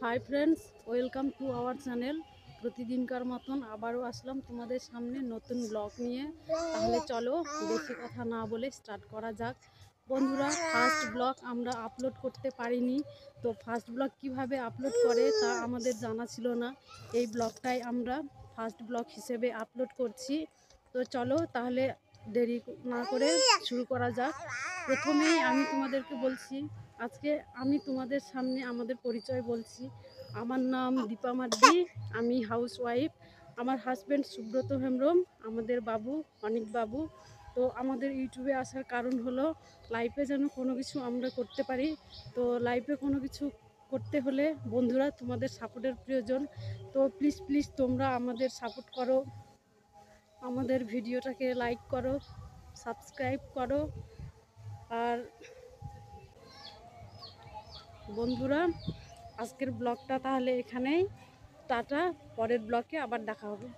Hi friends, welcome to our channel. প্রতিদিনকার মতন আবারও আসলাম তোমাদের সামনে নতুন ব্লগ নিয়ে। তাহলে চলো বেশি কথা না বলে স্টার্ট করা যাক। বন্ধুরা, ফার্স্ট ব্লগ আমরা আপলোড করতে পারিনি, তো ফার্স্ট ব্লগ কিভাবে আপলোড করে তা আমাদের জানা ছিল না। এই ব্লগটাই আমরা ফার্স্ট ব্লগ হিসেবে আপলোড করছি। তো চলো তাহলে দেরি না করে শুরু করা যাক। প্রথমেই আমি তোমাদেরকে বলছি, আজকে আমি তোমাদের সামনে আমাদের পরিচয় বলছি। আমার নাম দীপা মার্ডি, আমি হাউসওয়াইফ। আমার হাজব্যান্ড সুব্রত হেমব্রম, আমাদের বাবু অনিক বাবু। তো আমাদের ইউটিউবে আসার কারণ হলো লাইফে যেন কোনো কিছু আমরা করতে পারি। তো লাইফে কোনো কিছু করতে হলে বন্ধুরা তোমাদের সাপোর্টের প্রয়োজন। তো প্লিজ প্লিজ তোমরা আমাদের সাপোর্ট করো, আমাদের ভিডিওটাকে লাইক করো, সাবস্ক্রাইব করো। আর বন্ধুরা, আজকের ব্লগটা তাহলে এখানেই। টাটা, পরের ব্লগে আবার দেখা হবে।